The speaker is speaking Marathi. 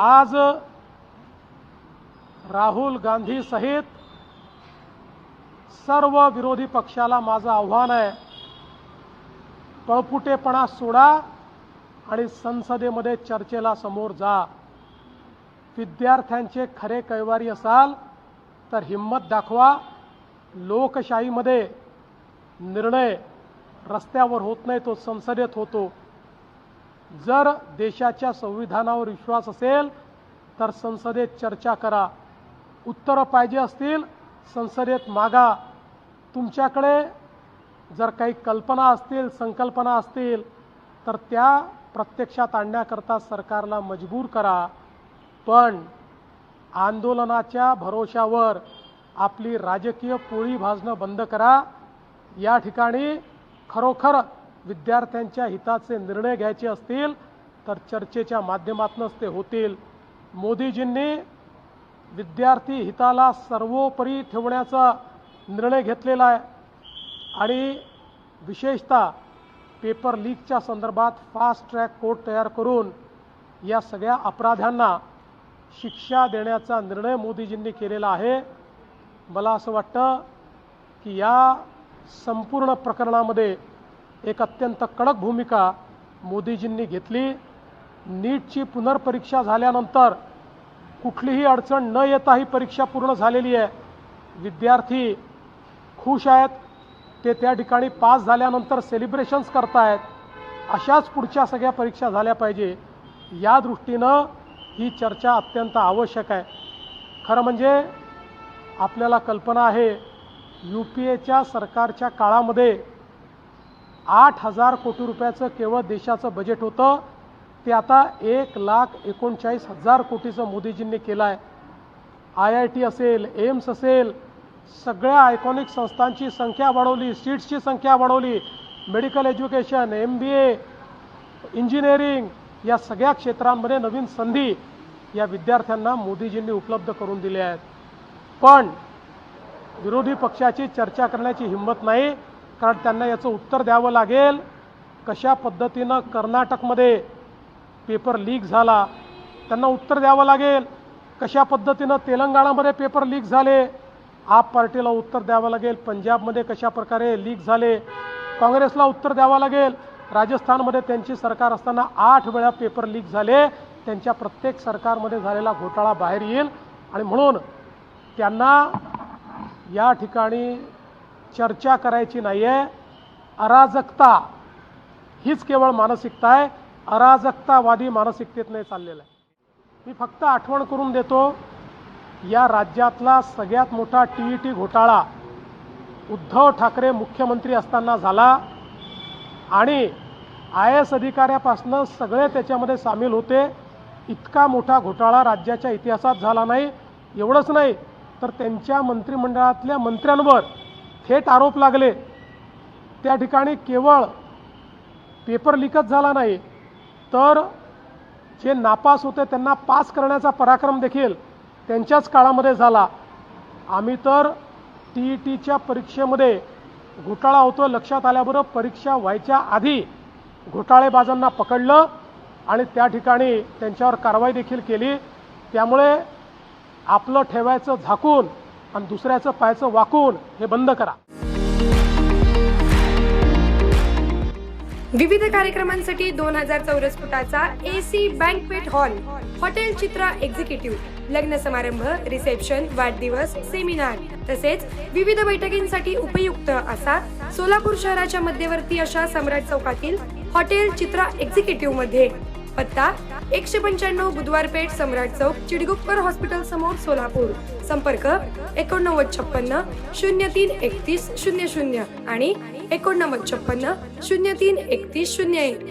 आज राहुल गांधी सहित सर्व विरोधी पक्षाला माझं आव्हान आहे, पळपुटेपणा सोडा आणि संसदेमध्ये चर्चेला समोर जा। विद्यार्थ्यांचे खरे कैवारी असाल तर हिम्मत दाखवा। लोकशाहीमध्ये निर्णय रस्त्यावर होत नाही, तो संसदेत होतो। जर देशाच्या संविधानावर विश्वास असेल तर संसदेत चर्चा करा। उत्तर पाहिजे असतील संसदेत मागा। तुमच्याकडे जर काही कल्पना असतील, संकल्पना असतील तर त्या प्रत्यक्षात आणण्याकरता सरकारला मजबूर करा। पण आंदोलनाच्या भरोशावर आपली राजकीय पोळी भाजणं बंद करा। या ठिकाणी खरोखर विद्यार्थ्यांच्या हिताचे निर्णय घ्यायचे असतील तर चर्चेच्या माध्यमातूनच ते होतील। मोदीजींनी विद्यार्थी हिताला सर्वोपरी ठेवण्याचा निर्णय घेतलेला आहे आणि विशेषतः पेपर लीकच्या संदर्भात फास्ट ट्रॅक कोर्ट तयार करून या सगळ्या अपराध्यांना शिक्षा देण्याचा निर्णय मोदीजींनी केलेला आहे। मला असं वाटतं की या संपूर्ण प्रकरणामध्ये एक अत्यंत कडक भूमिका मोदीजींनी घेतली। नीटची पुनर्परीक्षा झाल्यानंतर कुठलीही अडचण न येता ही परीक्षा पूर्ण झालेली आहे। विद्यार्थी खुश आहेत, ते त्या ठिकाणी पास झाल्यानंतर सेलिब्रेशन्स करतायत। अशाच पुढच्या सगळ्या परीक्षा झाल्या पाहिजे, या दृष्टीनं ही चर्चा अत्यंत आवश्यक आहे। खरं म्हणजे आपल्याला कल्पना आहे, UPAच्या सरकारच्या काळामध्ये 8,000 कोटी रुपयाचं केवळ देशाचं बजेट होतं, ते आता 1,39,000 कोटीचं मोदीजींनी केलं आहे। IIT असेल, एम्स असेल, सगळ्या आयकॉनिक संस्थांची संख्या वाढवली, सीट्सची संख्या वाढवली। मेडिकल एज्युकेशन, MBA, इंजिनिअरिंग या सगळ्या क्षेत्रांमध्ये नवीन संधी या विद्यार्थ्यांना मोदीजींनी उपलब्ध करून दिल्या आहेत। पण विरोधी पक्षाची चर्चा करण्याची हिंमत नाही, कारण त्यांना याचं उत्तर द्यावं लागेल। कशा पद्धतीनं कर्नाटकमध्ये पेपर लीक झाला, त्यांना उत्तर द्यावं लागेल। कशा पद्धतीनं तेलंगणामध्ये पेपर लीक झाले, आप पार्टीला उत्तर द्यावं लागेल। पंजाबमध्ये कशा प्रकारे लीक झाले, काँग्रेसला उत्तर द्यावं लागेल। राजस्थानमध्ये त्यांची सरकार असताना 8 वेळा पेपर लीक झाले, त्यांच्या प्रत्येक सरकारमध्ये झालेला घोटाळा बाहेर येईल। आणि म्हणून त्यांना या ठिकाणी चर्चा करायची नाही आहे। अराजकता हीच केवळ मानसिकता आहे, अराजकतावादी मानसिकतेतनं चाललेलं आहे। मी फक्त आठवण करून देतो, या राज्यातला सगळ्यात मोठा TET घोटाळा उद्धव ठाकरे मुख्यमंत्री असताना झाला आणि IAS अधिकाऱ्यापासून सगळे त्याच्यामध्ये सामील होते। इतका मोठा घोटाळा राज्याच्या इतिहासात झाला नाही। एवढंच नाही तर त्यांच्या मंत्रिमंडळातल्या मंत्र्यांवर थेट आरोप लागले। त्या ठिकाणी केवळ पेपर लीकच झाला नाही तर जे नापास होते त्यांना पास करण्याचा पराक्रम देखील त्यांच्याच काळामध्ये झाला। आम्ही तर TETच्या परीक्षेमध्ये घोटाळा होतो लक्षात आल्याबरोबर परीक्षा व्हायच्या आधी घोटाळेबाजांना पकडलं आणि त्या ठिकाणी त्यांच्यावर कारवाई देखील केली। त्यामुळे आपलं ठेवायचं झाकून आणि दुसऱ्याचं पाहायचं वाकून हे बंद करा। विविध कार्यक्रमांसाठी 2000 चौरस फुटाचा AC बँक्वेट हॉल, हॉटेल चित्रा एक्झिक्युटिव्ह, लग्न समारंभ, रिसेप्शन, वाढदिवस, सेमिनार तसेच विविध बैठकींसाठी उपयुक्त असा सोलापूर शहराच्या मध्यवर्ती अशा सम्राट चौकातील हॉटेल चित्रा एक्झिक्युटिव्ह मध्ये। पत्ता 195 बुधवार पेठ, सम्राट चौक, चिडगुप्कर हॉस्पिटल समोर, सोलापूर। संपर्क 8956 03 31 00 आणि 8956 03 31 01।